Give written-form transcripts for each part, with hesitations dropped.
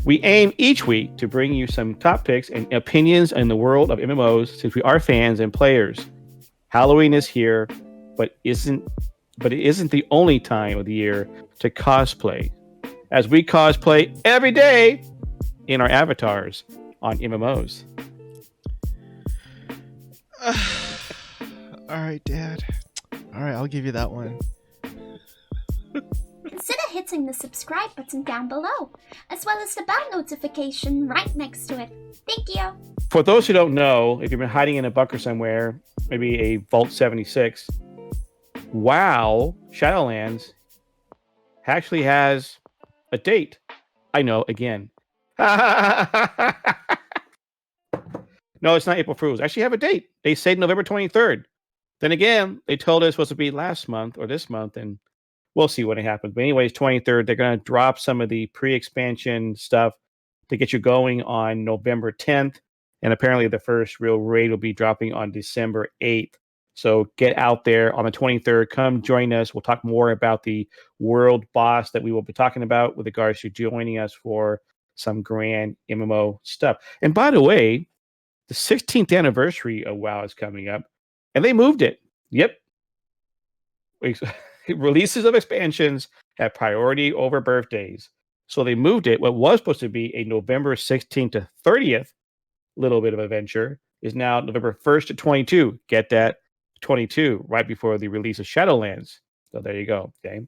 We aim each week to bring you some top picks and opinions in the world of MMOs since we are fans and players. Halloween is here, but it isn't the only time of the year to cosplay. As we cosplay every day in our avatars on MMOs. All right, Dad. All right, I'll give you that one. Consider hitting the subscribe button down below, as well as the bell notification right next to it. Thank you. For those who don't know, if you've been hiding in a bunker somewhere, maybe a Vault 76, WoW Shadowlands actually has a date. I know, again. No, it's not April Fool's. They actually have a date. They said November 23rd. Then again, they told us it was supposed to be last month or this month, and we'll see what happens. But anyways, 23rd, they're going to drop some of the pre-expansion stuff to get you going on November 10th. And apparently the first real raid will be dropping on December 8th. So get out there on the 23rd. Come join us. We'll talk more about the world boss that we will be talking about with regards to joining us for some grand MMO stuff. And by the way, the 16th anniversary of WoW is coming up, and they moved it. Yep. Releases of expansions have priority over birthdays. So they moved it. What was supposed to be a November 16th to 30th little bit of adventure is now November 1st to 22. Get that? 22, right before the release of Shadowlands. So there you go. Okay.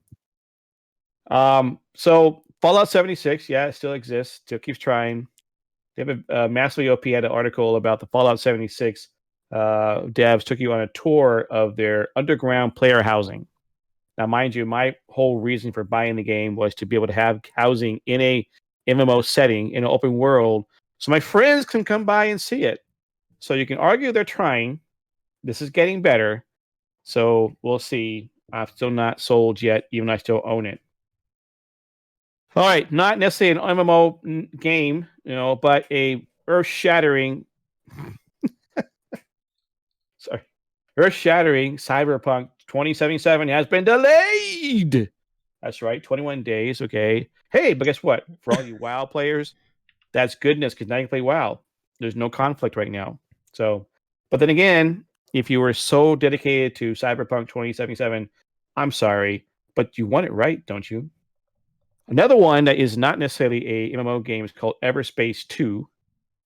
So Fallout 76, yeah, it still exists, still keeps trying. They have a Massively OP had an article about the Fallout 76 devs took you on a tour of their underground player housing. Now, mind you, my whole reason for buying the game was to be able to have housing in a MMO setting in an open world so my friends can come by and see it. So you can argue they're trying. This is getting better. So we'll see. I'm still not sold yet, even though I still own it. All right, not necessarily an MMO game, but a earth-shattering earth-shattering Cyberpunk 2077 has been delayed. That's right, 21 days, okay. Hey, but guess what? For all you WoW players, that's goodness, because now you can play WoW. There's no conflict right now. So, but then again, if you were so dedicated to Cyberpunk 2077, I'm sorry, but you want it right, don't you? Another one that is not necessarily a MMO game is called Everspace 2.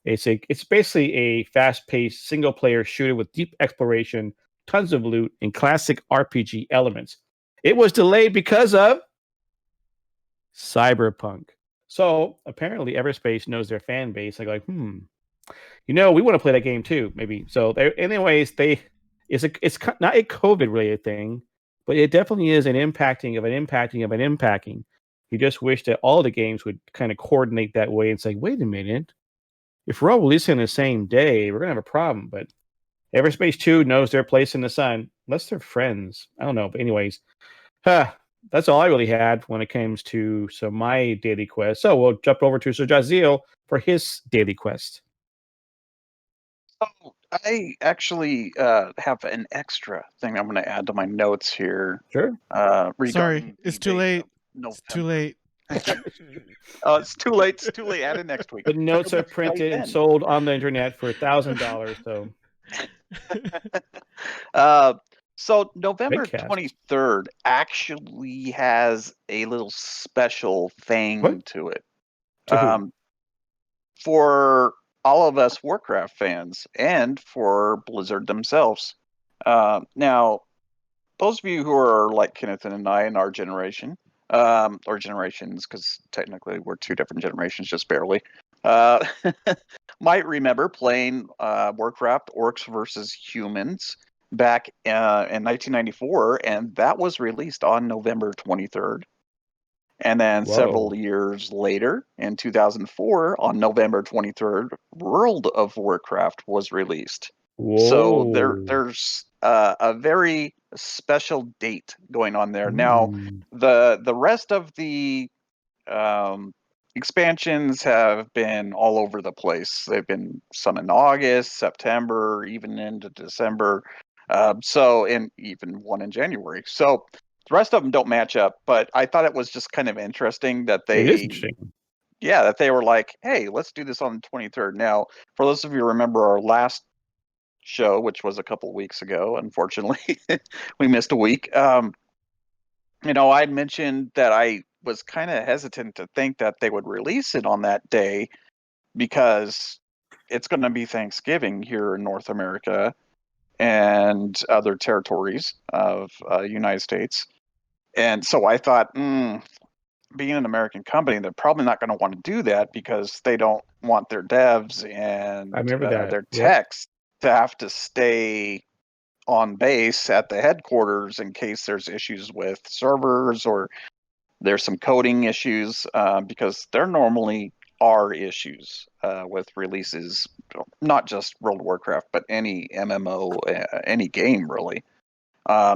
It's basically a fast-paced single-player shooter with deep exploration, tons of loot, and classic RPG elements. It was delayed because of Cyberpunk. So apparently Everspace knows their fan base. They're like, we want to play that game too, maybe. So anyways, it's not a COVID-related thing, but it definitely is an impacting. You just wish that all the games would kind of coordinate that way and say, wait a minute, if we're all releasing the same day, we're going to have a problem. But Everspace 2 knows their place in the sun, unless they're friends. I don't know. But anyways, that's all I really had when it comes to my daily quest. So we'll jump over to Sir Jaziel for his daily quest. Oh, I actually have an extra thing I'm going to add to my notes here. Sure. Sorry, it's too late. It's too late. It's too late. It's too late. Add it next week. The notes are printed and sold on the internet for $1,000. So November 23rd actually has a little special thing to it. For all of us Warcraft fans and for Blizzard themselves. Now, those of you who are like Kenneth and I in our generation, or generations, because technically we're two different generations, just barely, might remember playing Warcraft Orcs versus Humans back in 1994, and that was released on November 23rd. And then several years later, in 2004, on November 23rd, World of Warcraft was released. Whoa. So there's a very special date going on there. Now, the rest of the expansions have been all over the place. They've been some in August, September, even into December. And even one in January. So the rest of them don't match up, but I thought it was just kind of interesting that they yeah, that they were like, hey, let's do this on the 23rd. Now, for those of you who remember our last show, which was a couple weeks ago, unfortunately, we missed a week. I'd mentioned that I was kind of hesitant to think that they would release it on that day because it's going to be Thanksgiving here in North America and other territories of United States. And so I thought, being an American company, they're probably not going to want to do that because they don't want their devs and I remember that. their Yep. techs to have to stay on base at the headquarters in case there's issues with servers or there's some coding issues, because there normally are issues with releases, not just World of Warcraft, but any MMO, any game really.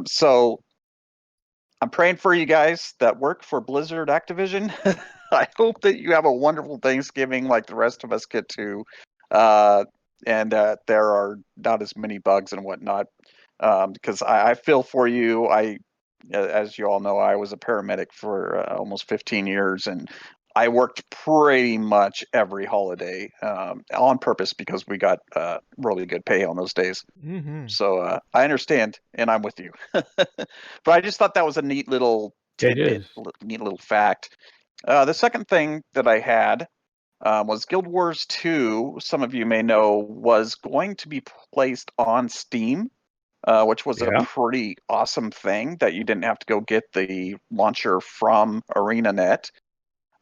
So I'm praying for you guys that work for Blizzard Activision. I hope that you have a wonderful Thanksgiving like the rest of us get to, and that there are not as many bugs and whatnot. Because I feel for you. As you all know, I was a paramedic for almost 15 years, and I worked pretty much every holiday on purpose because we got really good pay on those days. Mm-hmm. So I understand, and I'm with you. But I just thought that was a neat little tidbit, neat little fact. The second thing that I had was Guild Wars 2, some of you may know, was going to be placed on Steam, which was a pretty awesome thing that you didn't have to go get the launcher from ArenaNet.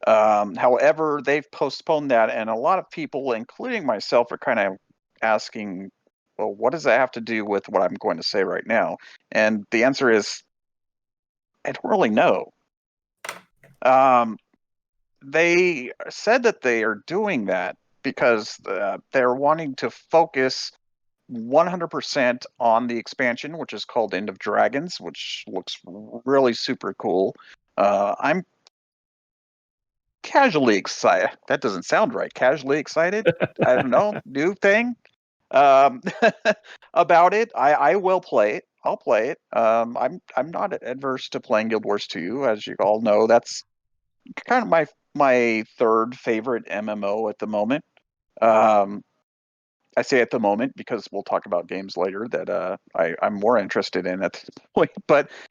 However, they've postponed that, and a lot of people, including myself, are kind of asking, well, what does that have to do with what I'm going to say right now? And the answer is, I don't really know. They said that they are doing that because they're wanting to focus 100% on the expansion, which is called End of Dragons, which looks really super cool. I'm casually excited. That doesn't sound right. Casually excited? I don't know. New thing about it. I will play it. I'll play it. I'm not adverse to playing Guild Wars 2, as you all know. That's kind of my third favorite MMO at the moment. I say at the moment because we'll talk about games later that I'm more interested in at this point.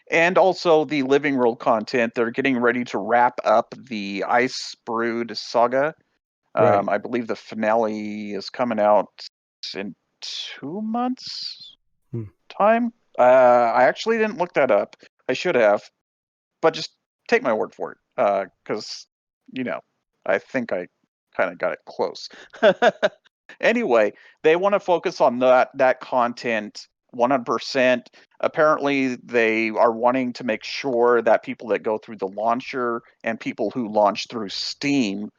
And also the Living World content. They're getting ready to wrap up the Ice Brood saga. Right. I believe the finale is coming out in 2 months time. I actually didn't look that up. I should have, but just take my word for it, because I think I kind of got it close. Anyway, they want to focus on that content 100%. Apparently, they are wanting to make sure that people that go through the launcher and people who launch through Steam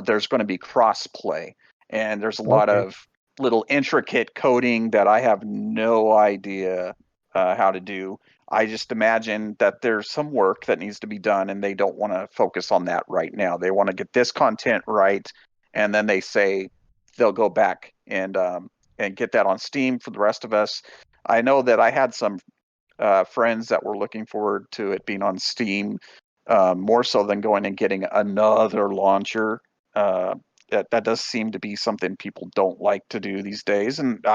there's going to be cross play, and there's a lot of little intricate coding that I have no idea how to do. I just imagine that there's some work that needs to be done, and they don't want to focus on that right now. They want to get this content right, and then they say they'll go back and get that on Steam for the rest of us. I know that I had some friends that were looking forward to it being on Steam, more so than going and getting another launcher. That does seem to be something people don't like to do these days, and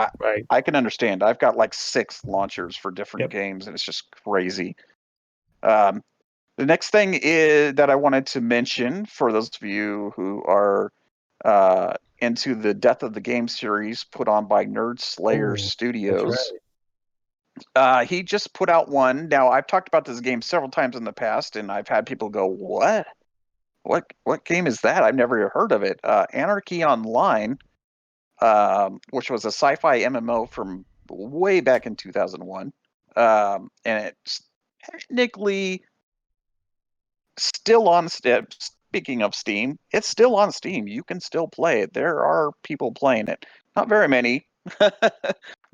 I can understand. I've got like 6 launchers for different games, and it's just crazy. The next thing is that I wanted to mention for those of you who are into the Death of the Game series put on by Nerd Slayer Studios. He just put out one. Now, I've talked about this game several times in the past, and I've had people go, what? What game is that? I've never heard of it. Anarchy Online, which was a sci-fi MMO from way back in 2001. And it's technically still on Speaking of Steam, it's still on Steam. You can still play it. There are people playing it. Not very many,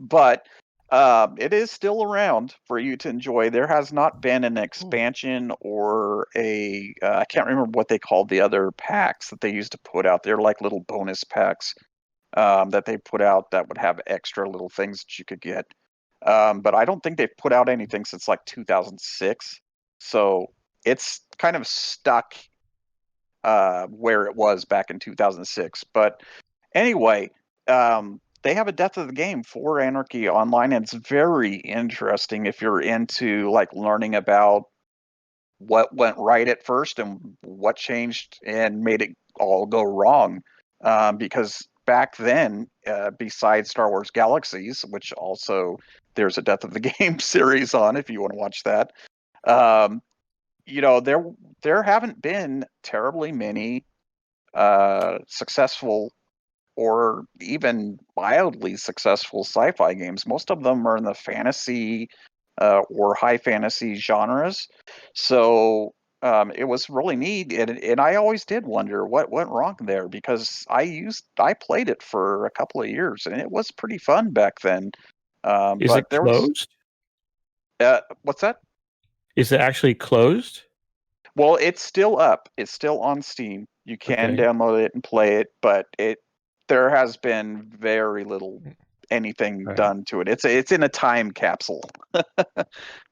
but it is still around for you to enjoy. There has not been an expansion or I can't remember what they called the other packs that they used to put out. They're like little bonus packs that they put out that would have extra little things that you could get. But I don't think they've put out anything since like 2006. So it's kind of stuck where it was back in 2006. But anyway, they have a Death of the Game for Anarchy Online, and it's very interesting if you're into like learning about what went right at first and what changed and made it all go wrong. Because back then, besides Star Wars Galaxies, which also there's a Death of the Game series on if you want to watch that, there haven't been terribly many successful or even wildly successful sci-fi games. Most of them are in the fantasy or high fantasy genres. So it was really neat, and I always did wonder what went wrong there, because I played it for a couple of years, and it was pretty fun back then. Is But it there was closed? what's that? Is it actually closed? Well, it's still up. It's still on Steam. You can download it and play it, but there has been very little anything done to it. It's in a time capsule.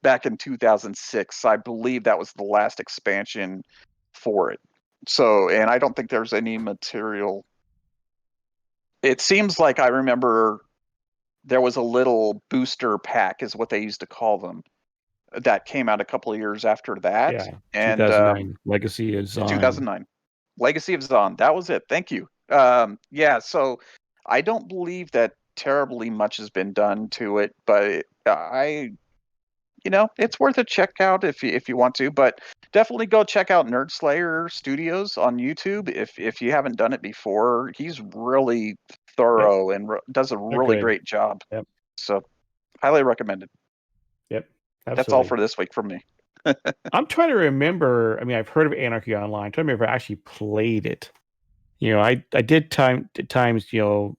Back in 2006, I believe that was the last expansion for it. So, and I don't think there's any material. It seems like I remember there was a little booster pack, is what they used to call them, that came out a couple of years after that. Yeah, And 2009 Legacy of Zon. 2009 Legacy of Zon. That was it. Thank you. Yeah, so I don't believe that terribly much has been done to it, but it's worth a check out if you want to. But definitely go check out Nerd Slayer Studios on YouTube if you haven't done it before. He's really thorough and does a really great job. Yep. So highly recommended. Yep. Absolutely. That's all for this week from me. I'm trying to remember. I mean, I've heard of Anarchy Online. I'm trying to remember if I actually played it. I did times,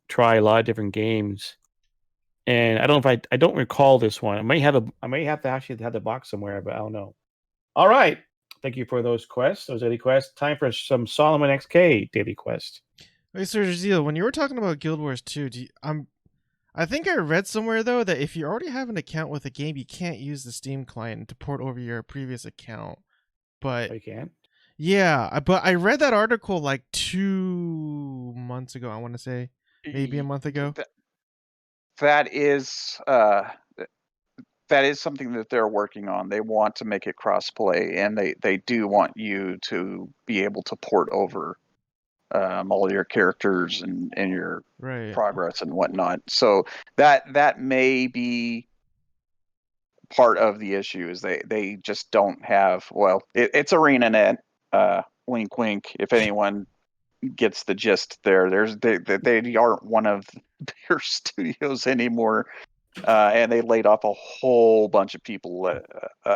try a lot of different games, and I don't recall this one. I may have to actually have the box somewhere, but I don't know. All right, thank you for those daily quests. Time for some Solomon XK daily quest. Wait, Sir Zeal, when you were talking about Guild Wars 2, I think I read somewhere though that if you already have an account with a game, you can't use the Steam client to port over your previous account. But you can. Yeah, but I read that article like 2 months ago. I want to say maybe a month ago. That is something that they're working on. They want to make it cross-play, and they do want you to be able to port over all your characters and your progress and whatnot. So that may be part of the issue, is they just don't have, well, it's ArenaNet. Wink, wink. If anyone gets the gist there, they aren't one of their studios anymore, and they laid off a whole bunch of people.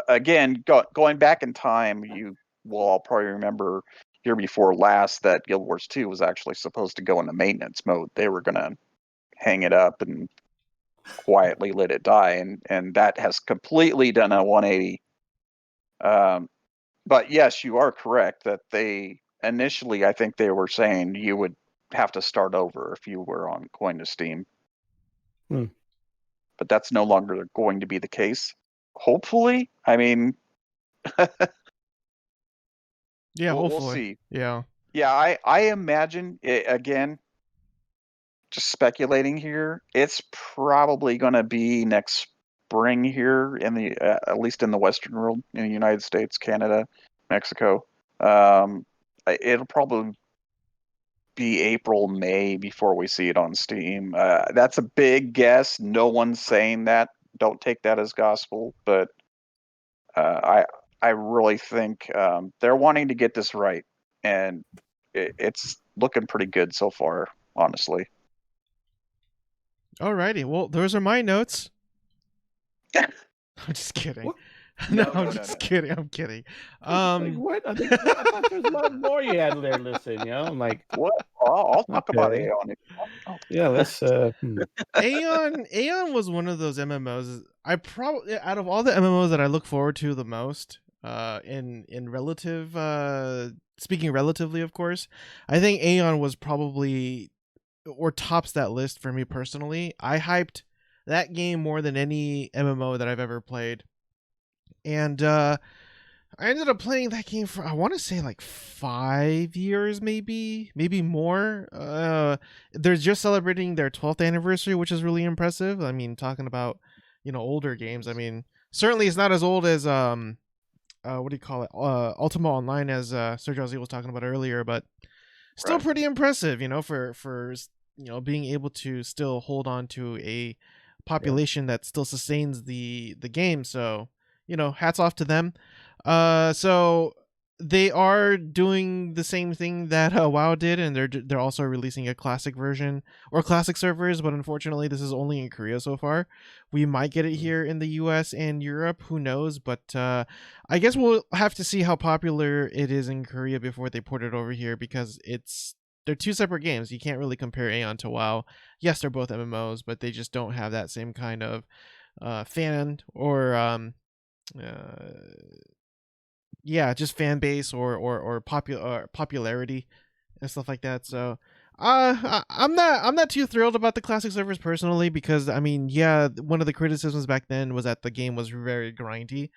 Again, going back in time, you will all probably remember year before last that Guild Wars 2 was actually supposed to go into maintenance mode. They were going to hang it up and quietly let it die, and that has completely done a 180. But yes, you are correct that they initially, I think they were saying you would have to start over if you were on Coin to Steam. But that's no longer going to be the case. Hopefully. I mean, yeah, hopefully. We'll see. Yeah. Yeah, I imagine, again, just speculating here, it's probably going to be next spring here in the at least in the Western world, in the United States, Canada, Mexico. It'll probably be April, May before we see it on Steam. That's a big guess. No one's saying that. Don't take that as gospel, but I really think they're wanting to get this right, and it's looking pretty good so far, honestly. Alrighty, well, those are my notes. I'm just kidding. I'm just kidding. I'm kidding. Like, what? I thought there's a lot more you had there. Listen, I'm like, what? I'll talk about Aeon. Yeah, let's. Aeon was one of those MMOs. I probably, out of all the MMOs that I look forward to the most, in relative, speaking relatively, of course, I think Aeon was probably, or tops that list for me personally. I hyped that game more than any MMO that I've ever played. And I ended up playing that game for, I want to say, like 5 years, maybe more. They're just celebrating their 12th anniversary, which is really impressive. I mean, talking about, older games. I mean, certainly it's not as old as what do you call it? Ultima Online, as Sergio Z was talking about earlier, but still pretty impressive, for being able to still hold on to a population that still sustains the game. So, hats off to them. So they are doing the same thing that WoW did, and they're also releasing a classic version or classic servers, but unfortunately this is only in Korea so far. We might get it here in the US and Europe, who knows, but I guess we'll have to see how popular it is in Korea before they port it over here, because they're two separate games. You can't really compare Aeon to WoW. Yes, they're both MMOs, but they just don't have that same kind of fan or just fan base or popularity and stuff like that. So I'm not too thrilled about the classic servers personally, because I mean, one of the criticisms back then was that the game was very grindy.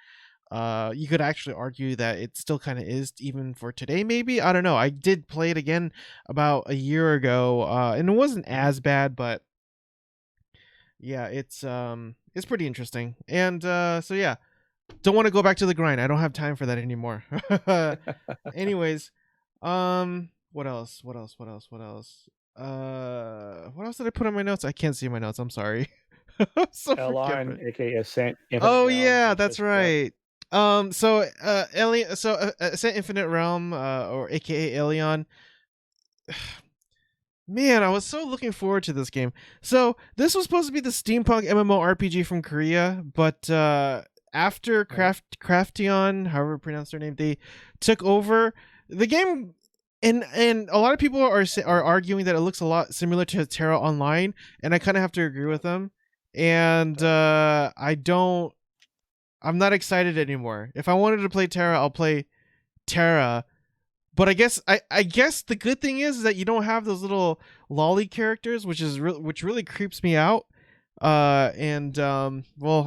You could actually argue that it still kind of is even for today, maybe. I don't know. I did play it again about a year ago, and it wasn't as bad, but yeah, it's pretty interesting. And so yeah, don't want to go back to the grind. I don't have time for that anymore. Anyways, what else? What else did I put on my notes? I can't see my notes. I'm sorry. So L-Line, aka Ascent. Oh yeah, that's right. So Ascent Infinite Realm, or aka Elion. Man, I was so looking forward to this game. So this was supposed to be the steampunk MMORPG from Korea, but after Craftion, however you pronounce their name, they took over the game, and a lot of people are arguing that it looks a lot similar to Terra Online, and I kind of have to agree with them. And I'm not excited anymore. If I wanted to play Terra, I'll play Terra. But I guess the good thing is that you don't have those little lolly characters, which really creeps me out. Well,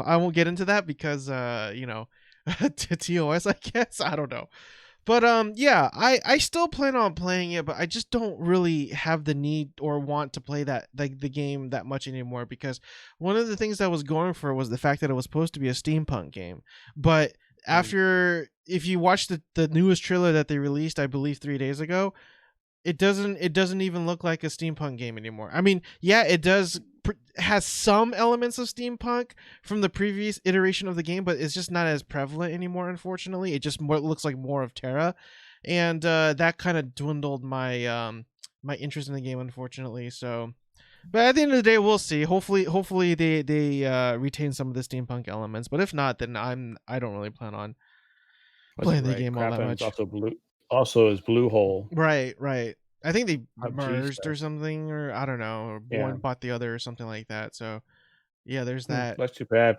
I won't get into that because TOS, I guess. I don't know. But yeah, I still plan on playing it, but I just don't really have the need or want to play that, like, the game that much anymore, because one of the things that I was going for was the fact that it was supposed to be a steampunk game. But after, if you watch the newest trailer that they released, I believe 3 days ago, it doesn't even look like a steampunk game anymore. I mean, yeah, it has some elements of steampunk from the previous iteration of the game, but it's just not as prevalent anymore, unfortunately. It just looks like more of Terra, and that kind of dwindled my my interest in the game, unfortunately. So, but at the end of the day, we'll see. Hopefully they retain some of the steampunk elements, but if not, then I don't really plan on playing the game all that much. Also is Blue Hole. Right. I think they merged or something, or I don't know, or one bought the other or something like that. So yeah, there's that. That's too bad,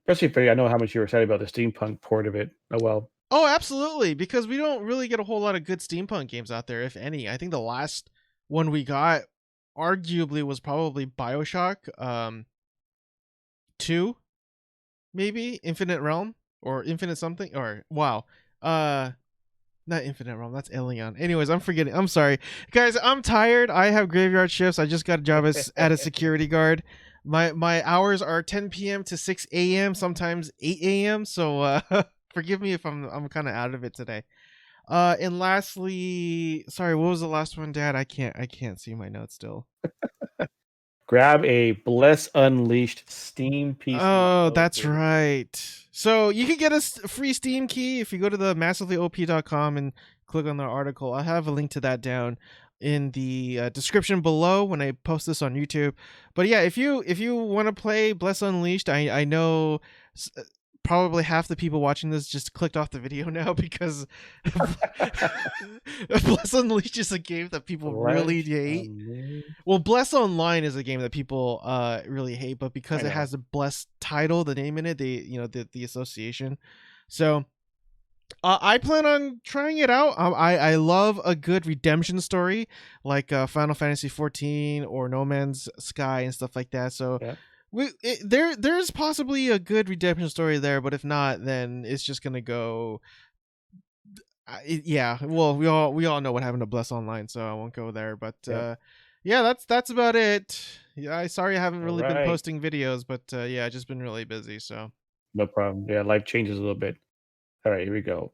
especially for you. I know how much you were excited about the steampunk port of it. Oh well. Oh, absolutely, because we don't really get a whole lot of good steampunk games out there, if any. I think the last one we got arguably was probably BioShock 2, maybe Infinite Realm or Infinite something, or wow. Not Infinite Realm, that's Alien. Anyways, I'm forgetting. I'm sorry. Guys, I'm tired. I have graveyard shifts. I just got a job as a security guard. My hours are 10 p.m. to 6 a.m., sometimes 8 a.m. So forgive me if I'm kind of out of it today. And lastly, sorry, what was the last one, Dad? I can't see my notes still. Grab a Bless Unleashed Steam PC. Oh, that's right. So you can get a free Steam key if you go to the massivelyoP.com and click on the article. I'll have a link to that down in the description below when I post this on YouTube. But yeah, if you want to play Bless Unleashed, I know probably half the people watching this just clicked off the video now because Bless Unleashed is a game that people really hate. Well, Bless Online is a game that people really hate, but because it has a Bless title, the name in it, the association. So I plan on trying it out. I love a good redemption story like Final Fantasy 14 or No Man's Sky and stuff like that. So There's possibly a good redemption story there, but if not, then it's just gonna go. Yeah, well, we all know what happened to Bless Online, so I won't go there. But yeah, that's about it. Yeah, sorry I haven't really been right. posting videos, but yeah, I've just been really busy. So No problem. Yeah, life changes a little bit. All right, here we go.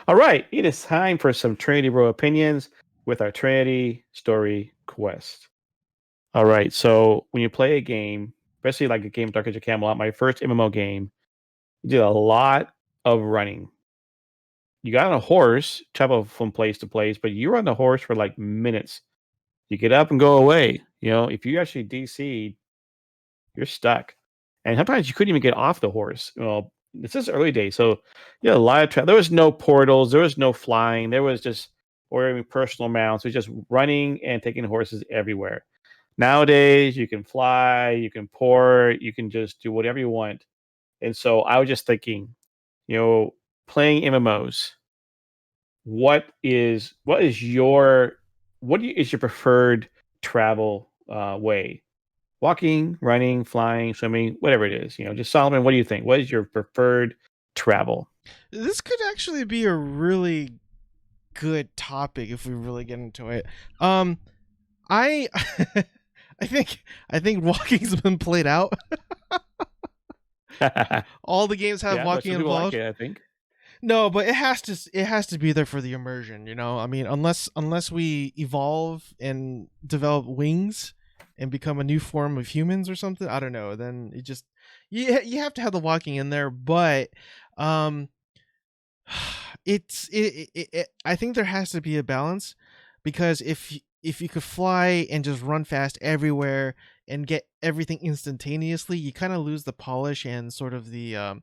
All right, it is time for some Trinity Bro opinions with our Trinity Story Quest. All right, so when you play a game, especially like a game Dark Age of Camelot, my first MMO game, you did a lot of running. You got on a horse, travel from place to place, but you were on the horse for like minutes. You get up and go away. You know, if you actually DC'd, you're stuck. And sometimes you couldn't even get off the horse. Well, this is early days, so yeah, a lot of there was no portals, there was no flying, there was just ordering personal mounts. It was just running and taking horses everywhere. Nowadays, you can fly, you can port, you can just do whatever you want. And so I was just thinking, you know, playing MMOs, what is your preferred travel way? Walking, running, flying, swimming, whatever it is. You know, just Solomon, what do you think? What is your preferred travel? this could actually be a really good topic if we really get into it. I I think walking's been played out. All the games have Yeah, but walking some people like involved. it, I think. No, but it has to be there for the immersion, you know? I mean, unless we evolve and develop wings and become a new form of humans or something, I don't know, then it just you have to have the walking in there, but um I think there has to be a balance, because if you could fly and just run fast everywhere and get everything instantaneously, you kind of lose the polish and sort of the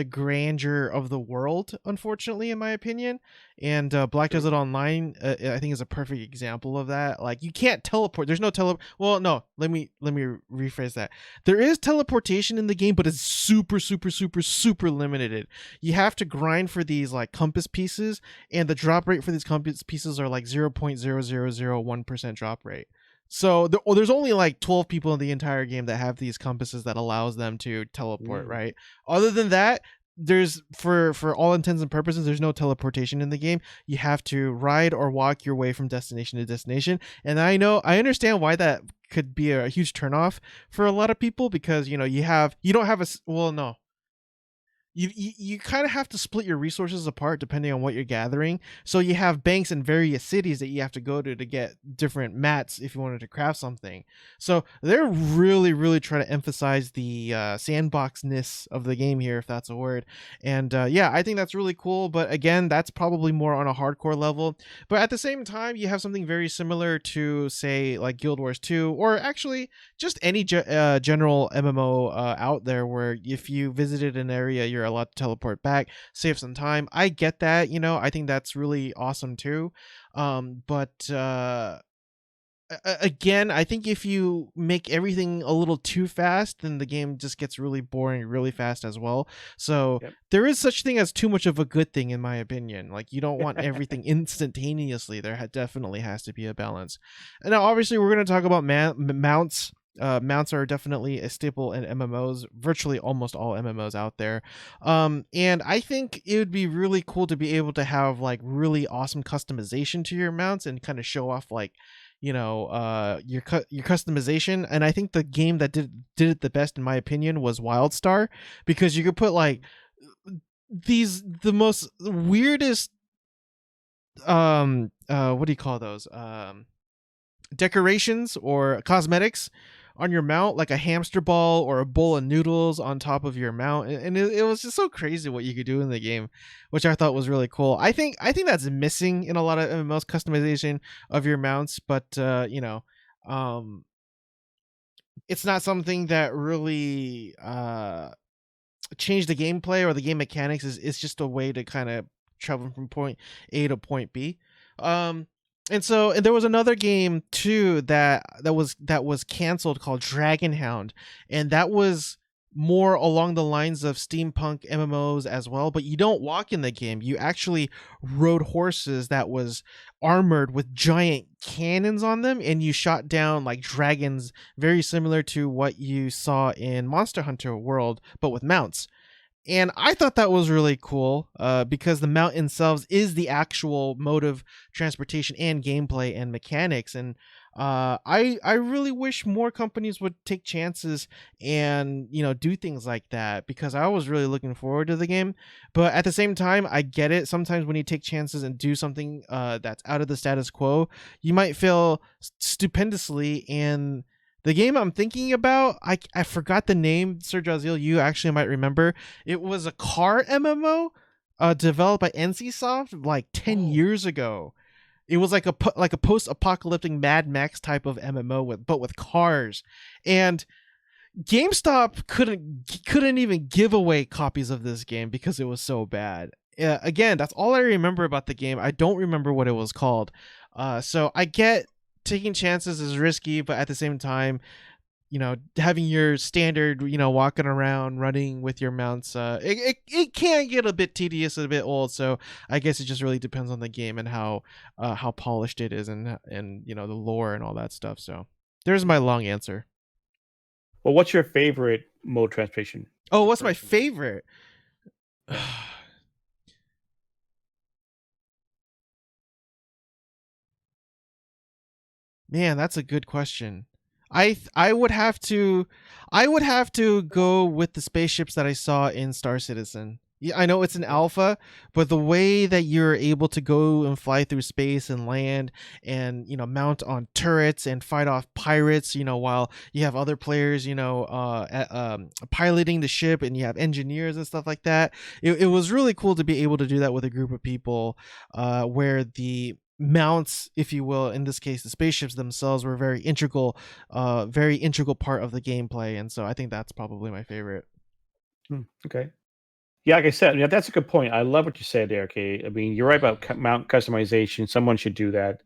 grandeur of the world, unfortunately, in my opinion. And Black True. Desert Online, I think, is a perfect example of that. Like, you can't teleport. There's no well, no, let me rephrase that. There is teleportation in the game, but it's super super limited. You have to grind for these like compass pieces, and the drop rate for these compass pieces are like 0.0001% drop rate. So there's only like 12 people in the entire game that have these compasses that allows them to teleport, right? Other than that, there's for all intents and purposes, there's no teleportation in the game. You have to ride or walk your way from destination to destination. And I understand why that could be a huge turnoff for a lot of people, because you don't have no, you kind of have to split your resources apart depending on what you're gathering. So you have banks in various cities that you have to go to get different mats if you wanted to craft something. So they're really trying to emphasize the sandboxness of the game here, if that's a word. And yeah, I think that's really cool. But again, that's probably more on a hardcore level. But at the same time, you have something very similar to, say, like Guild Wars 2, or actually just any general MMO out there, where if you visited an area, you're allowed to teleport back, save some time. I get that, I think that's really awesome too. But again, I think if you make everything a little too fast, then the game just gets really boring really fast as well. So there is such thing as too much of a good thing, in my opinion. Like, you don't want everything instantaneously. There definitely has to be a balance. And now, obviously, we're going to talk about mounts. Mounts are definitely a staple in MMOs, virtually almost all MMOs out there. And I think it would be really cool to be able to have like really awesome customization to your mounts and kind of show off like, your customization. And I think the game that did it the best, in my opinion, was WildStar, because you could put like the most weirdest what do you call those, decorations or cosmetics on your mount, like a hamster ball or a bowl of noodles on top of your mount. And it was just so crazy what you could do in the game, which I thought was really cool. I think that's missing in a lot of MMOs, customization of your mounts. But it's not something that really changed the gameplay or the game mechanics. It's just a way to kind of travel from point A to point B. And there was another game too that was canceled, called Dragon Hound, and that was more along the lines of steampunk MMOs as well, but you don't walk in the game. You actually rode horses that was armored with giant cannons on them, and you shot down like dragons, very similar to what you saw in Monster Hunter World, but with mounts. And I thought that was really cool because the mount themselves is the actual mode of transportation and gameplay and mechanics. And I really wish more companies would take chances and do things like that, because I was really looking forward to the game. But at the same time, I get it. Sometimes when you take chances and do something that's out of the status quo, you might fail stupendously. And the game I'm thinking about, I forgot the name. Sir Jazil, you actually might remember. It was a car MMO developed by NCSoft like 10 years ago. It was like a post-apocalyptic Mad Max type of MMO but with cars. And GameStop couldn't even give away copies of this game because it was so bad. Again, that's all I remember about the game. I don't remember what it was called. So I get taking chances is risky, but at the same time, having your standard, walking around, running with your mounts, it can get a bit tedious and a bit old. So I guess it just really depends on the game and how polished it is, and the lore and all that stuff. So there's my long answer. Well, what's your favorite mode transportation? Oh, what's my favorite? Man, that's a good question. I would have to go with the spaceships that I saw in Star Citizen. Yeah, I know it's an alpha, but the way that you're able to go and fly through space and land and mount on turrets and fight off pirates, while you have other players, piloting the ship, and you have engineers and stuff like that. It was really cool to be able to do that with a group of people, where the mounts, if you will, in this case the spaceships themselves, were very integral part of the gameplay. And so I think that's probably my favorite. Okay. Yeah, like I said, that's a good point. I love what you said there, okay? I mean, you're right about mount customization. Someone should do that.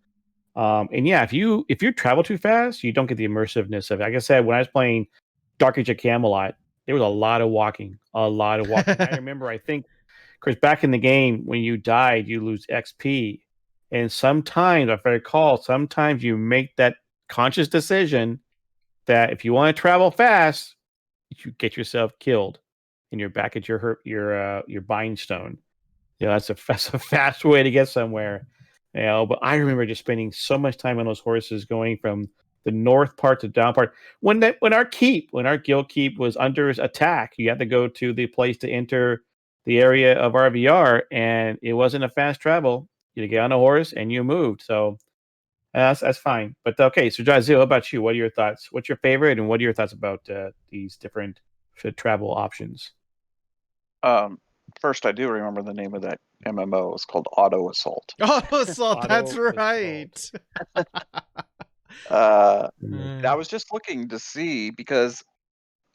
And yeah, if you travel too fast, you don't get the immersiveness of it. Like I said, when I was playing Dark Age of Camelot, there was a lot of walking. I remember, I think, because back in the game, when you died, you lose XP. And sometimes, if I recall, sometimes you make that conscious decision that if you want to travel fast, you get yourself killed, and you're back at your bind stone. That's a fast way to get somewhere. But I remember just spending so much time on those horses, going from the north part to down part. When our guild keep was under attack, you had to go to the place to enter the area of RVR, and it wasn't a fast travel. You get on a horse and you moved. So that's fine. But okay, so Jazil, how about you? What are your thoughts? What's your favorite, and what are your thoughts about these different travel options? First, I do remember the name of that MMO. It's called Auto Assault. Auto Assault, that's right. I was just looking to see, because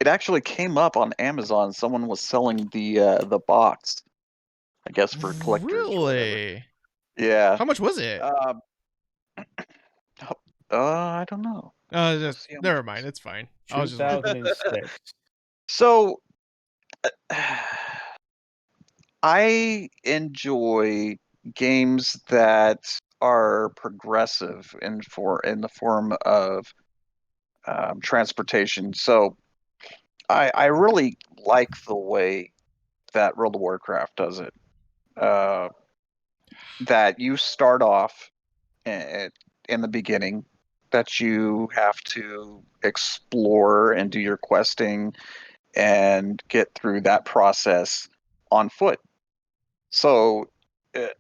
it actually came up on Amazon. Someone was selling the box, I guess, for collectors. Really? Yeah. How much was it? I don't know. Never mind. It's fine. 2006. So, I enjoy games that are progressive in the form of transportation. So, I really like the way that World of Warcraft does it. That you start off in the beginning, that you have to explore and do your questing and get through that process on foot. So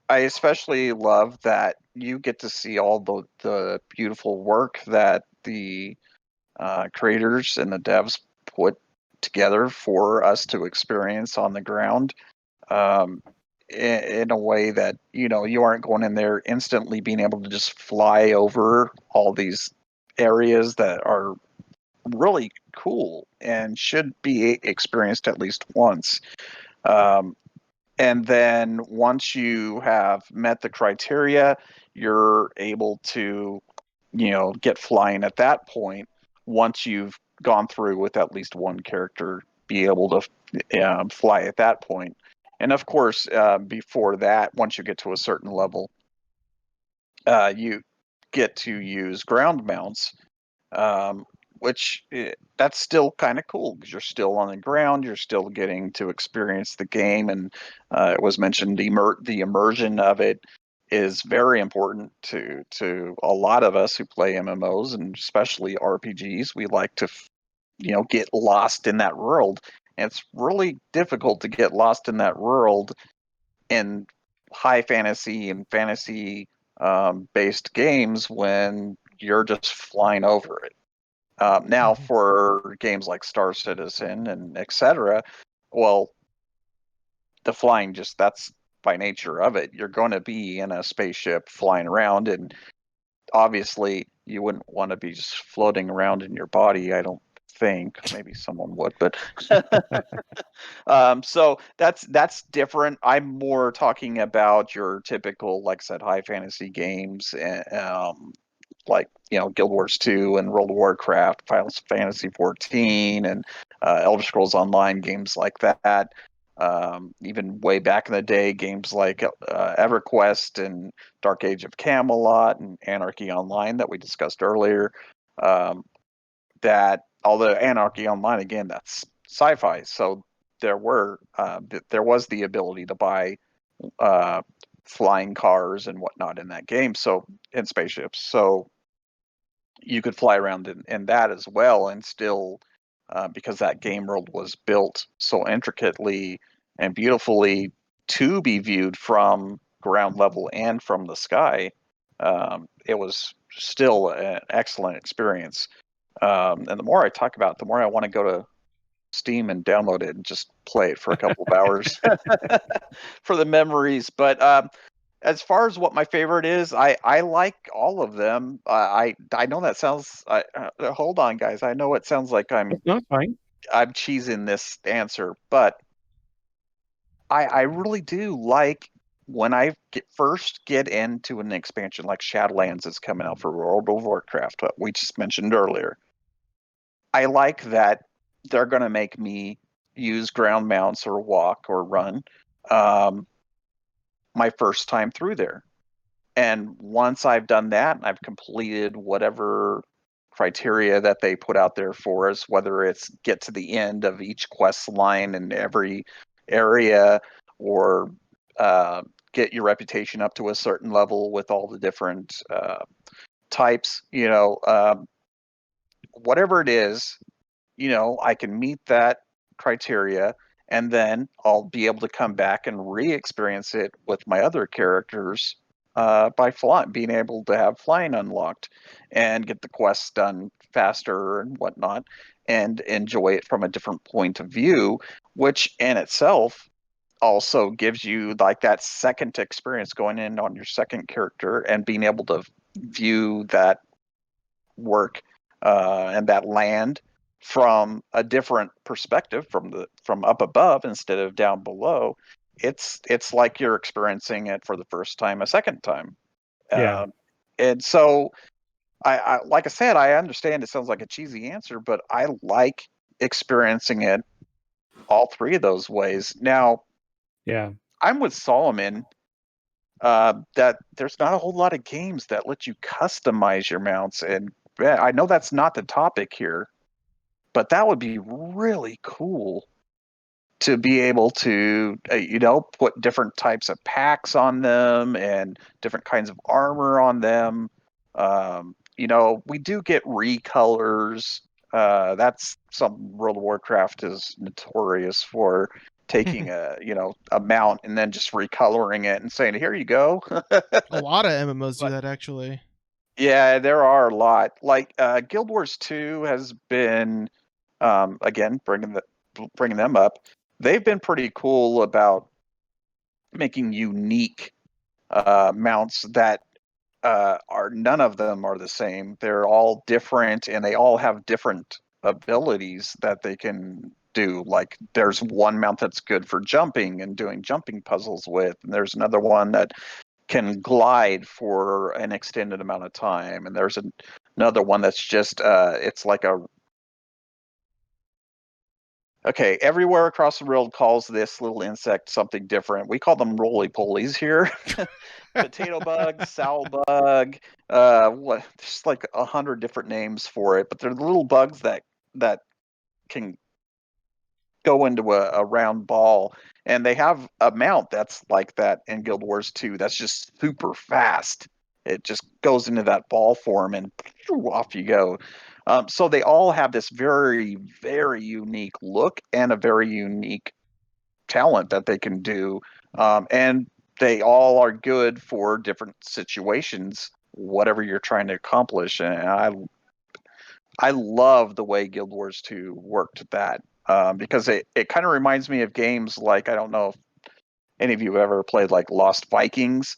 I especially love that you get to see all the beautiful work that the creators and the devs put together for us to experience on the ground, in a way that you aren't going in there instantly being able to just fly over all these areas that are really cool and should be experienced at least once. And then once you have met the criteria, you're able to, get flying at that point, once you've gone through with at least one character be able to fly at that point. And of course, before that, once you get to a certain level, you get to use ground mounts, which that's still kind of cool because you're still on the ground, you're still getting to experience the game, and it was mentioned the immersion of it is very important to a lot of us who play MMOs and especially RPGs. We like to get lost in that world, and it's really difficult to get lost in that world in high fantasy and fantasy based games when you're just flying over it. Now, for games like Star Citizen and etc., well, the flying that's by nature of it. You're going to be in a spaceship flying around, and obviously you wouldn't want to be just floating around in your body. I don't think. Maybe someone would, but so that's different. I'm more talking about your typical, like I said, high fantasy games, like Guild Wars 2 and World of Warcraft, Final Fantasy 14, and Elder Scrolls Online, games like that. Even way back in the day, games like EverQuest and Dark Age of Camelot and Anarchy Online that we discussed earlier. That although Anarchy Online, again, that's sci-fi, so there was the ability to buy flying cars and whatnot in that game, so in spaceships, so you could fly around in that as well, and still because that game world was built so intricately and beautifully to be viewed from ground level and from the sky, it was still an excellent experience. And the more I talk about it, the more I want to go to Steam and download it and just play it for a couple of hours for the memories. But as far as what my favorite is, I like all of them. I know that sounds. Hold on, guys. I know it sounds like I'm fine. I'm cheesing this answer, but I really do like when I first get into an expansion like Shadowlands is coming out for World of Warcraft, what we just mentioned earlier. I like that they're going to make me use ground mounts or walk or run my first time through there. And once I've done that, I've completed whatever criteria that they put out there for us, whether it's get to the end of each quest line in every area, or get your reputation up to a certain level with all the different types, whatever it is, I can meet that criteria, and then I'll be able to come back and re-experience it with my other characters by being able to have flying unlocked and get the quests done faster and whatnot, and enjoy it from a different point of view, which in itself also gives you like that second experience going in on your second character and being able to view that work and that land from a different perspective, from up above instead of down below. It's like you're experiencing it for the first time a second time. Yeah. And so I like I said, I understand it sounds like a cheesy answer, but I like experiencing it all three of those ways. Now, Yeah. I'm with Solomon that there's not a whole lot of games that let you customize your mounts, and I know that's not the topic here, but that would be really cool to be able to put different types of packs on them and different kinds of armor on them. We do get recolors. That's something World of Warcraft is notorious for, taking a mount and then just recoloring it and saying, here you go. A lot of MMOs do that, actually. Yeah, there are a lot. Like Guild Wars 2 has been, again, bringing them up. They've been pretty cool about making unique mounts that none of them are the same. They're all different, and they all have different abilities that they can do. Like there's one mount that's good for jumping and doing jumping puzzles with, and there's another one that can glide for an extended amount of time, and there's another one that's just it's like okay, everywhere across the world calls this little insect something different. We call them roly-polies here. Potato bug, sow bug, what? There's like 100 different names for it, but they're the little bugs that can go into a round ball, and they have a mount that's like that in Guild Wars 2. That's just super fast. It just goes into that ball form, and off you go. So they all have this very, very unique look and a very unique talent that they can do, and they all are good for different situations, whatever you're trying to accomplish. And I love the way Guild Wars 2 worked that, because it kind of reminds me of games like, I don't know if any of you ever played like Lost Vikings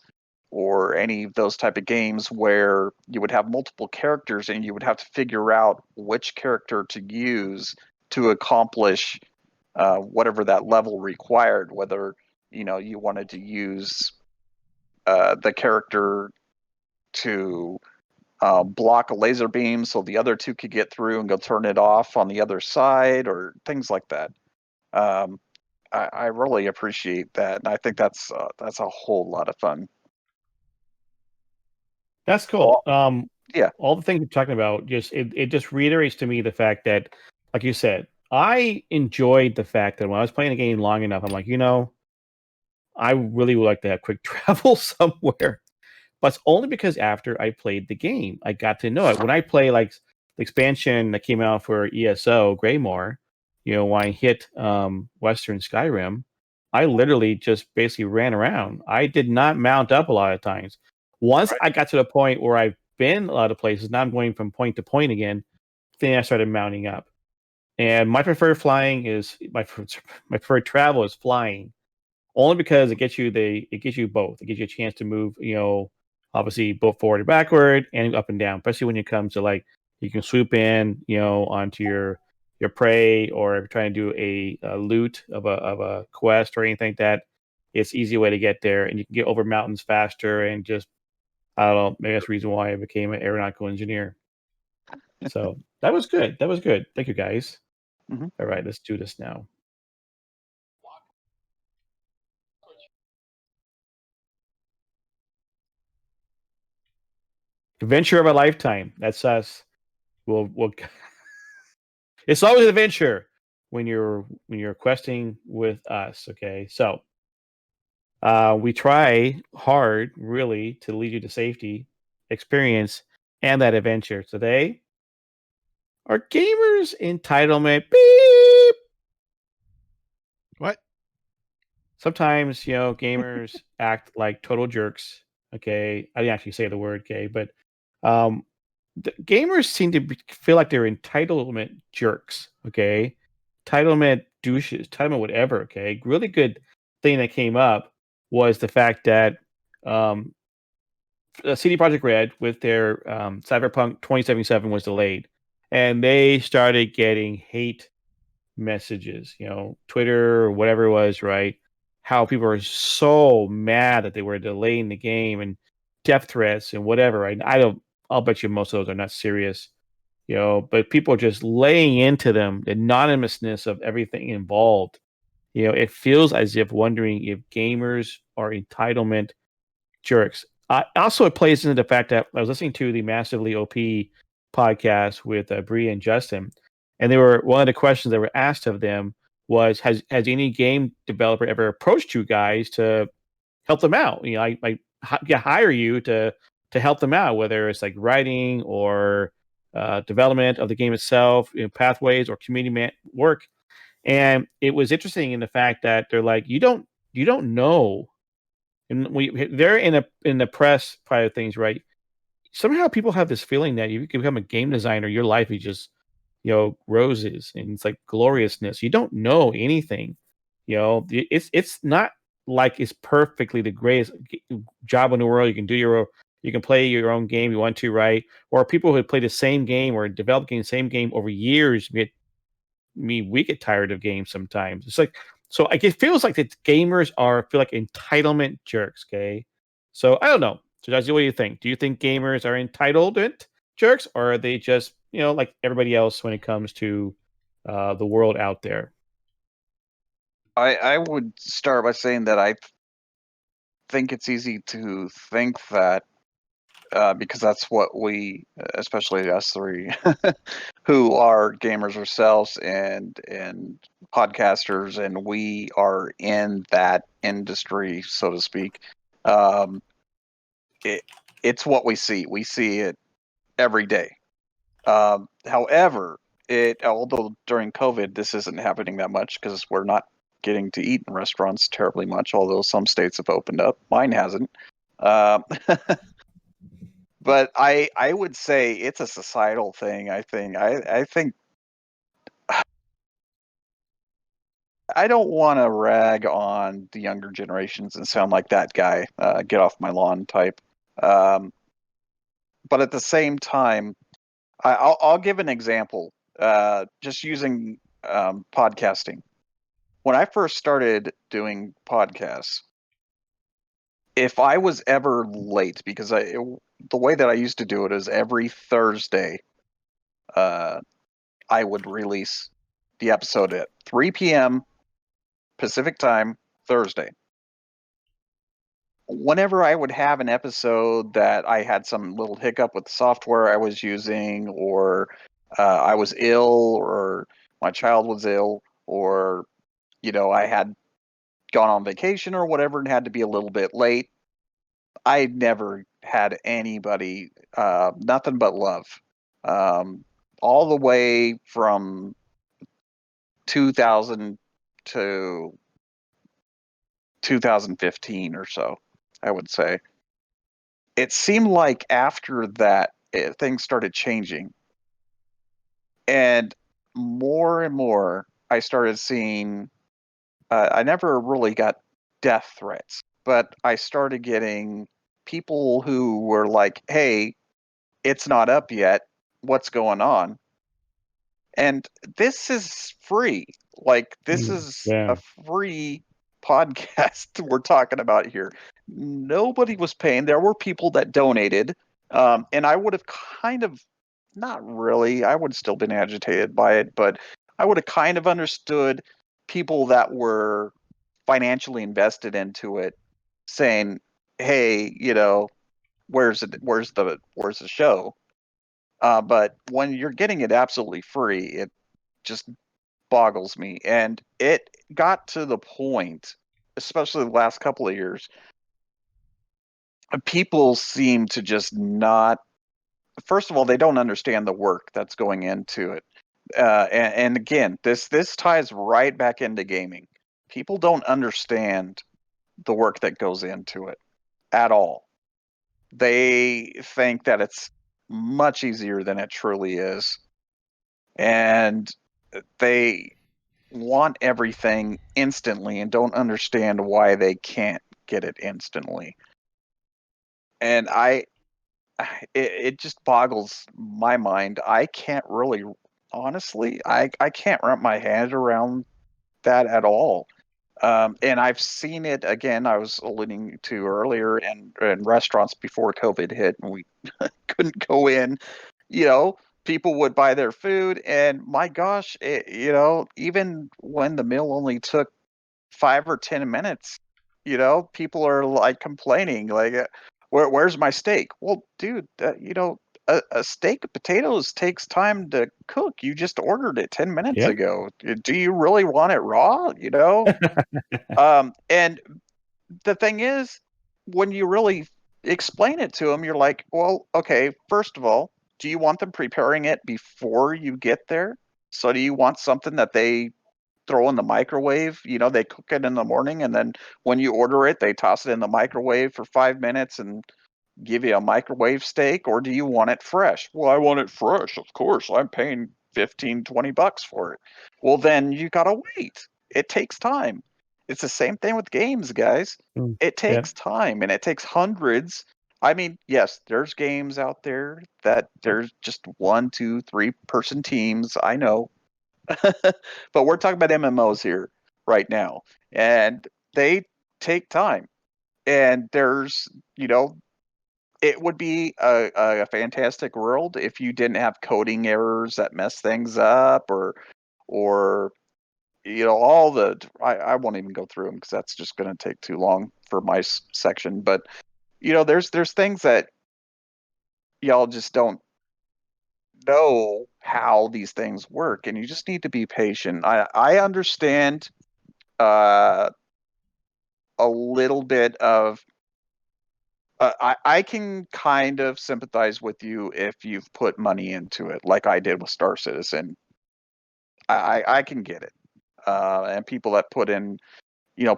or any of those type of games where you would have multiple characters and you would have to figure out which character to use to accomplish whatever that level required, whether you wanted to use the character to block a laser beam so the other two could get through and go turn it off on the other side, or things like that. I really appreciate that, and I think that's a whole lot of fun. That's cool. Yeah. All the things you're talking about, it just reiterates to me the fact that, like you said, I enjoyed the fact that when I was playing a game long enough, I'm like, I really would like to have quick travel somewhere. But it's only because after I played the game, I got to know it. When I play like the expansion that came out for ESO, Greymoor, when I hit Western Skyrim, I literally just basically ran around. I did not mount up a lot of times. Once I got to the point where I've been a lot of places, now I'm going from point to point again, then I started mounting up. And my preferred flying is my preferred travel is flying, only because it gets you both. It gives you a chance to move, obviously both forward and backward and up and down, especially when it comes to like you can swoop in, onto your prey, or if you're trying to do a loot of a quest or anything like that. It's an easy way to get there, and you can get over mountains faster. And just, I don't know, maybe that's the reason why I became an aeronautical engineer. So that was good. That was good. Thank you, guys. Mm-hmm. All right, let's do this now. Adventure of a lifetime. That's us. We'll It's always an adventure when you're questing with us. Okay, so we try hard, really, to lead you to safety, experience, and that adventure. Today, our gamers entitlement. Beep. What? Sometimes gamers act like total jerks. Okay, I didn't actually say the word, okay, but the gamers seem to feel like they're entitlement jerks. Okay, entitlement douches, entitlement whatever. Okay, really good thing that came up was the fact that CD Projekt Red with their Cyberpunk 2077 was delayed, and they started getting hate messages, Twitter or whatever it was, right? How people are so mad that they were delaying the game, and death threats and whatever. Right? I'll bet you most of those are not serious, but people are just laying into them, the anonymousness of everything involved. It feels as if wondering if gamers are entitlement jerks. Also, it plays into the fact that I was listening to the Massively OP podcast with Bree and Justin, and they were, one of the questions that were asked of them was, has any game developer ever approached you guys to help them out? I hire you to help them out, whether it's like writing or development of the game itself, pathways or community work. And it was interesting in the fact that they're like, you don't know, and they're in the press part of things, right? Somehow people have this feeling that you can become a game designer, your life is just roses and it's like gloriousness. You don't know anything. It's not like it's perfectly the greatest job in the world. You can play your own game you want to, right? Or people who play the same game or developing the same game over years we get tired of games sometimes. It's like, so it feels like that gamers feel like entitlement jerks. Okay, so I don't know. So Jazzy, what do you think? Do you think gamers are entitlement jerks, or are they just like everybody else when it comes to the world out there? I would start by saying that I think it's easy to think that because that's what we, especially us three, who are gamers ourselves and podcasters, and we are in that industry, so to speak. Um, it's what we see. We see it every day. However, although during COVID this isn't happening that much because we're not getting to eat in restaurants terribly much, although some states have opened up. Mine hasn't. Um, but I would say it's a societal thing. I think I don't want to rag on the younger generations and sound like that guy, get off my lawn type. Um, but at the same time, I'll give an example. Just using podcasting. When I first started doing podcasts, if I was ever late, because the way that I used to do it is every Thursday, I would release the episode at 3 p.m. Pacific time, Thursday. Whenever I would have an episode that I had some little hiccup with the software I was using, or I was ill, or my child was ill, or I had gone on vacation or whatever and had to be a little bit late, I never had anybody, nothing but love, all the way from 2000 to 2015 or so, I would say. It seemed like after that, things started changing. And more, I started seeing, I never really got death threats, but I started getting people who were like, hey, it's not up yet. What's going on? And this is free. Like, this is Yeah. a free podcast we're talking about here. Nobody was paying. There were people that donated. And I would have kind of, not really, I would have still been agitated by it, but I would have kind of understood people that were financially invested into it saying, hey, where's the show? But when you're getting it absolutely free, it just boggles me. And it got to the point, especially the last couple of years, people seem to just not. First of all, they don't understand the work that's going into it. And again, this ties right back into gaming. People don't understand the work that goes into it at all. They think that it's much easier than it truly is. And they want everything instantly and don't understand why they can't get it instantly. And it just boggles my mind. I can't really, honestly, I can't wrap my head around that at all. And I've seen it again. I was alluding to earlier in restaurants before COVID hit, and we couldn't go in. You know, people would buy their food, and my gosh, even when the meal only took 5 or 10 minutes, people are like complaining, like, where's my steak? Well, dude, a steak of potatoes takes time to cook. You just ordered it 10 minutes Yep. ago. Do you really want it raw? And the thing is, when you really explain it to them, you're like, well, okay, first of all, do you want them preparing it before you get there? So do you want something that they throw in the microwave? They cook it in the morning, and then when you order it, they toss it in the microwave for 5 minutes and give you a microwave steak? Or do you want it fresh? Well, I want it fresh, of course. I'm paying 15-20 bucks for it. Well, then you gotta wait. It takes time. It's the same thing with games, guys. Mm. It Yeah. takes time, and it takes hundreds. I mean, yes, there's games out there that there's just 1, 2, 3 person teams. I know. But we're talking about MMOs here right now, and they take time. And there's, it would be a fantastic world if you didn't have coding errors that mess things up, or all the I won't even go through them because that's just going to take too long for my section. But there's things that y'all just don't know how these things work, and you just need to be patient. I understand a little bit of I can kind of sympathize with you if you've put money into it, like I did with Star Citizen. I can get it, and people that put in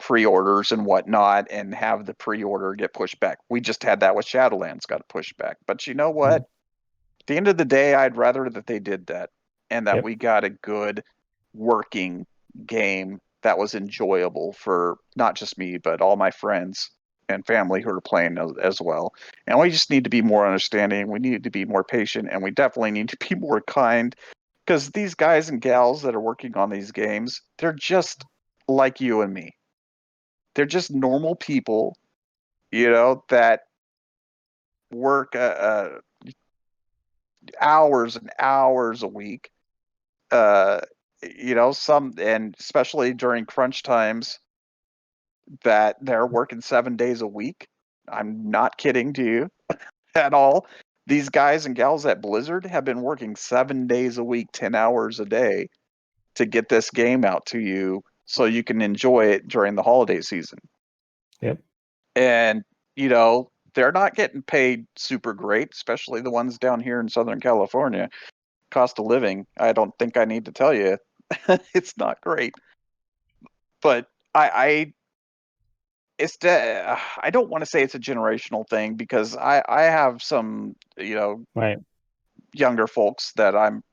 pre-orders and whatnot and have the pre-order get pushed back. We just had that with Shadowlands, got pushed back. But you know what? At the end of the day, I'd rather that they did that and that we got a good working game that was enjoyable for not just me, but all my friends and family who are playing as well. And we just need to be more understanding. We need to be more patient, and we definitely need to be more kind, because these guys and gals that are working on these games, they're just like you and me. They're just normal people, that work hours and hours a week. Some, and especially during crunch times, that they're working 7 days a week. I'm not kidding to you at all. These guys and gals at Blizzard have been working 7 days a week, 10 hours a day to get this game out to you so you can enjoy it during the holiday season. Yep. And, they're not getting paid super great, especially the ones down here in Southern California. Cost of living, I don't think I need to tell you, it's not great. But I don't want to say it's a generational thing, because I have some, Right. younger folks that I'm,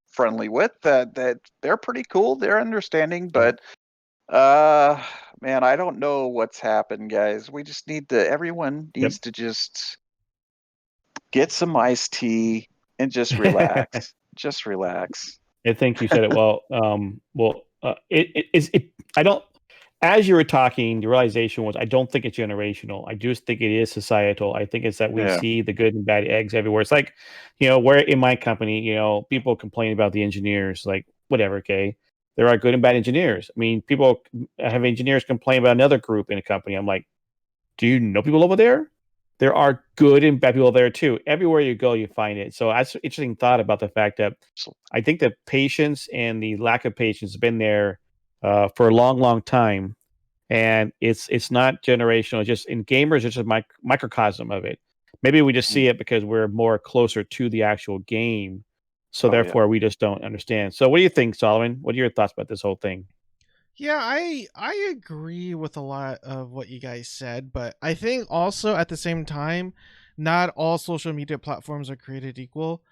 friendly with, that they're pretty cool. They're understanding, but man, I don't know what's happened, guys. We just everyone needs to just get some iced tea and just relax. Just relax. I think you said it well. I don't. As you were talking, the realization was I don't think it's generational. I just think it is societal. I think it's that we see the good and bad eggs everywhere. It's like, where in my company, people complain about the engineers, like whatever. Okay, there are good and bad engineers. I mean, people have engineers complain about another group in a company. I'm like, do you know people over there? There are good and bad people there too. Everywhere you go, you find it. So that's an interesting thought about the fact that I think the patience and the lack of patience has been there for a long, long time, and it's not generational. It's just in gamers, it's just a microcosm of it. Maybe we just see it because we're more closer to the actual game, so therefore we just don't understand. So, what do you think, Solomon? What are your thoughts about this whole thing? Yeah, I agree with a lot of what you guys said, but I think also at the same time, not all social media platforms are created equal.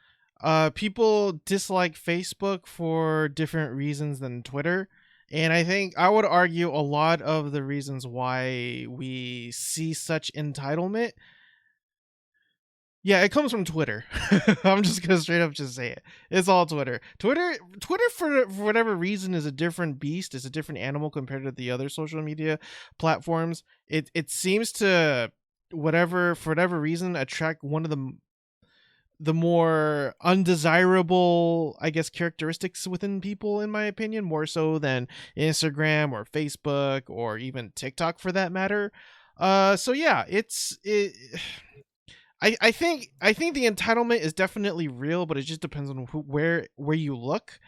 People dislike Facebook for different reasons than Twitter. And I think I would argue a lot of the reasons why we see such entitlement, yeah, it comes from Twitter. I'm just gonna straight up just say it. It's all Twitter. Twitter for whatever reason is a different beast. It's a different animal compared to the other social media platforms. It seems to for whatever reason attract one of the more undesirable, I guess, characteristics within people, in my opinion, more so than Instagram or Facebook or even TikTok for that matter. So yeah, I think the entitlement is definitely real, but it just depends on where you look,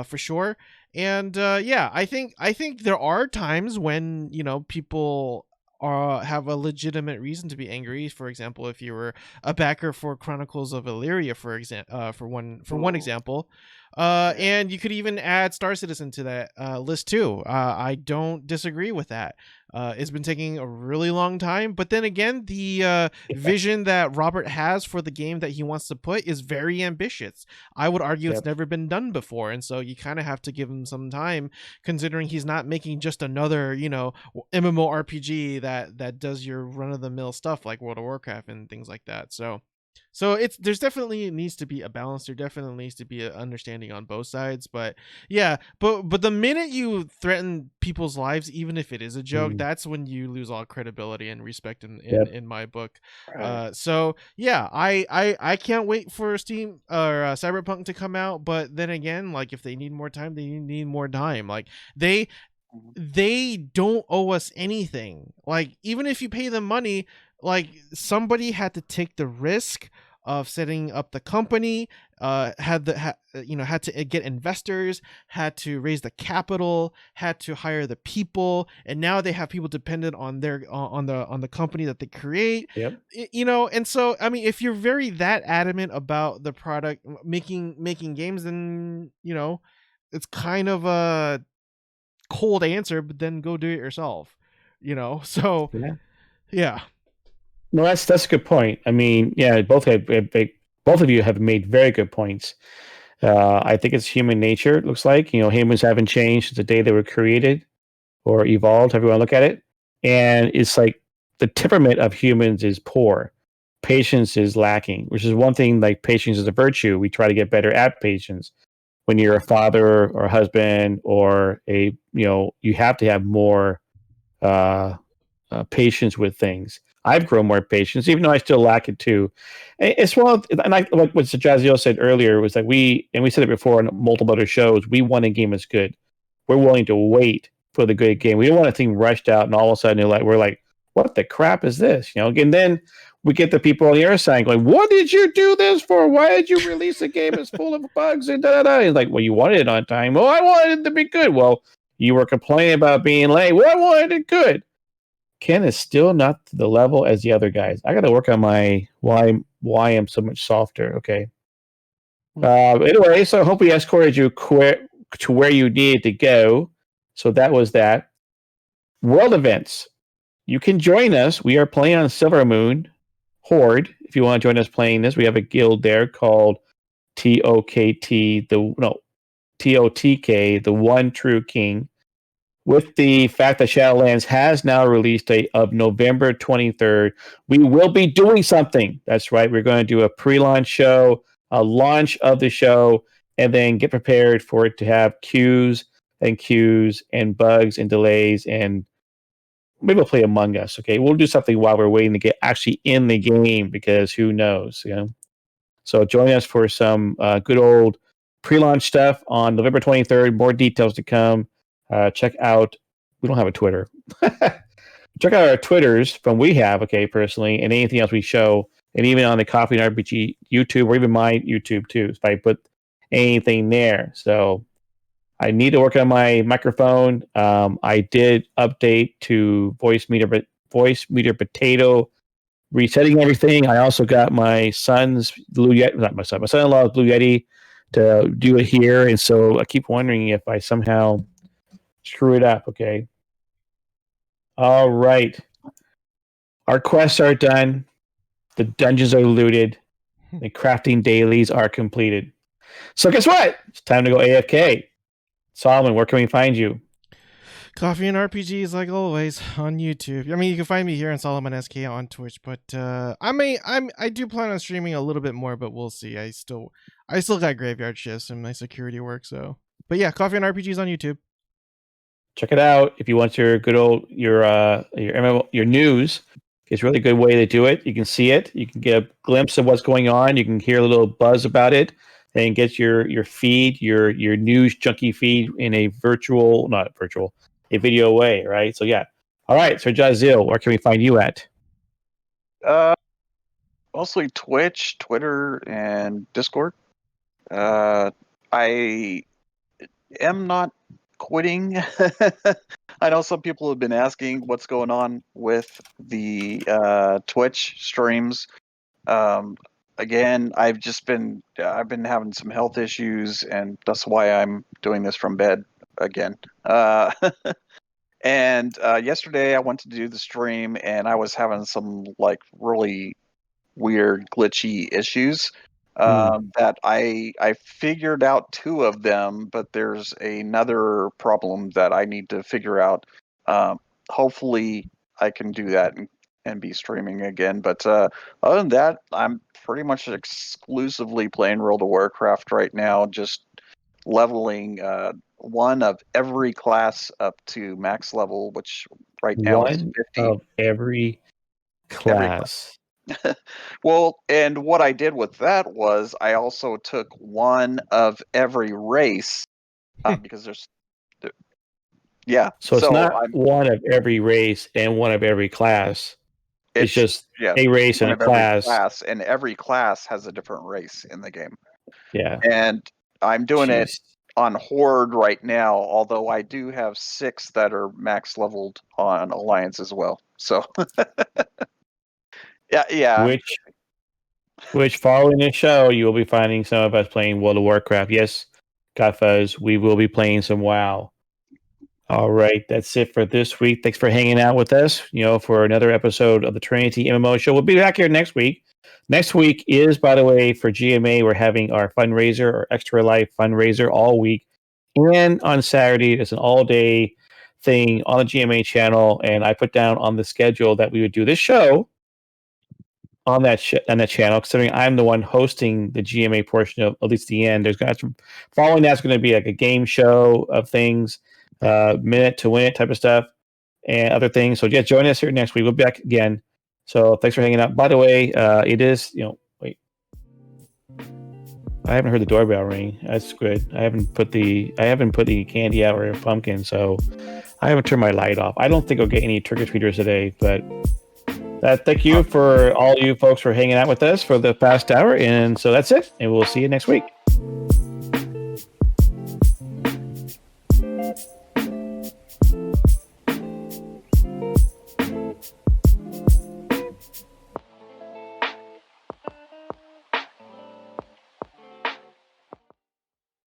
for sure. And yeah, I think there are times when people have a legitimate reason to be angry. For example, if you were a backer for Chronicles of Illyria, for one example, and you could even add Star Citizen to that list too. I don't disagree with that. It's been taking a really long time, but then again, the vision that Robert has for the game that he wants to put is very ambitious. I would argue it's never been done before, and so you kind of have to give him some time, considering he's not making just another MMORPG that does your run of the mill stuff like World of Warcraft and things like that. So So there's definitely needs to be a balance. There definitely needs to be an understanding on both sides. But yeah, but the minute you threaten people's lives, even if it is a joke, that's when you lose all credibility and respect in my book. Right. So yeah, I can't wait for Steam or Cyberpunk to come out. But then again, like if they need more time, they need more time. Like they don't owe us anything. Like even if you pay them money, like somebody had to take the risk of setting up the company, had to get investors, had to raise the capital, had to hire the people, and now they have people dependent on their on the company that they create. Yep. And so I mean, if you're very that adamant about the product, making games, then it's kind of a cold answer, but then go do it yourself. So yeah. No, that's a good point. I mean, yeah, both of you have made very good points. I think it's human nature. It looks like humans haven't changed since the day they were created or evolved. However you want to look at it, and it's like the temperament of humans is poor. Patience is lacking, which is one thing. Like patience is a virtue. We try to get better at patience. When you're a father or a husband or you have to have more patience with things. I've grown more patience, even though I still lack it too. It's and I like what Jazio said earlier was that we said it before on multiple other shows. We want a game that's good. We're willing to wait for the good game. We don't want a thing rushed out and all of a sudden we're like, what the crap is this? And then we get the people on the other side going, what did you do this for? Why did you release a game that's full of bugs and da da da? It's like, well, you wanted it on time. Well, I wanted it to be good. Well, you were complaining about being late. Well, I wanted it good. Ken is still not to the level as the other guys. I got to work on my why I'm so much softer. Okay. Anyway, so I hope we escorted you to where you needed to go. So that was that. World events. You can join us. We are playing on Silver Moon Horde. If you want to join us playing this, we have a guild there called TOTK, the One True King. With the fact that Shadowlands has now a release date of November 23rd, we will be doing something. That's right. We're going to do a pre-launch show, a launch of the show, and then get prepared for it to have queues and bugs and delays, and maybe we'll play Among Us. Okay, we'll do something while we're waiting to get actually in the game, because who knows? So join us for some good old pre-launch stuff on November 23rd. More details to come. Check out. We don't have a Twitter. Check out our Twitters from we have, okay, personally, and anything else we show, and even on the Coffee and RPG YouTube, or even my YouTube too, if I put anything there. So I need to work on my microphone. I did update to voice meter potato, resetting everything. I also got my son's Blue Yeti, not my son, my son-in-law's Blue Yeti to do it here, and so I keep wondering if I somehow screw it up. Okay. All right. Our quests are done. The dungeons are looted. The crafting dailies are completed. So guess what? It's time to go AFK. Solomon, where can we find you? Coffee and RPGs, like always, on YouTube. I mean, you can find me here on Solomon SK on Twitch, but I do plan on streaming a little bit more, but we'll see. I still got graveyard shifts and my security work, so. But yeah, Coffee and RPGs on YouTube. Check it out if you want your good old your MMO, your news. It's a really good way to do it. You can see it. You can get a glimpse of what's going on. You can hear a little buzz about it, and get your feed, your news junkie feed in a a video way, right? So yeah. All right, so Jazil, where can we find you at? Mostly Twitch, Twitter, and Discord. I am not quitting. I know some people have been asking what's going on with the Twitch streams. Again, I've been having some health issues, and that's why I'm doing this from bed again. And yesterday I went to do the stream, and I was having some like really weird glitchy issues. That I figured out two of them, but there's another problem that I need to figure out. Hopefully I can do that and be streaming again. But other than that, I'm pretty much exclusively playing World of Warcraft right now, just leveling one of every class up to max level, which right now is One 50. of every class. Well, and what I did with that was I also took one of every race because yeah. So it's not I'm, one of every race and one of every class. It's just a race and one a of every class. and every class has a different race in the game. Yeah. And I'm doing it Jeez. on Horde right now, although I do have 6 that are max leveled on Alliance as well. So yeah. Which following the show, you will be finding some of us playing World of Warcraft. Yes, Godfuzz, we will be playing some WoW. All right, that's it for this week. Thanks for hanging out with us, for another episode of the Trinity MMO Show. We'll be back here next week. Next week is, by the way, for GMA, we're having our fundraiser, our Extra Life fundraiser all week. And on Saturday, it's an all-day thing on the GMA channel, and I put down on the schedule that we would do this show on that channel, considering I'm the one hosting the GMA portion of at least the end. There's going to following that's going to be like a game show of things, minute to win it type of stuff, and other things. So yeah, join us here next week. We'll be back again. So thanks for hanging out. By the way, it is wait, I haven't heard the doorbell ring. That's good. I haven't put the candy out or a pumpkin, so I haven't turned my light off. I don't think I'll get any trick-or-treaters today, but thank you for all you folks for hanging out with us for the past hour. And so that's it. And we'll see you next week.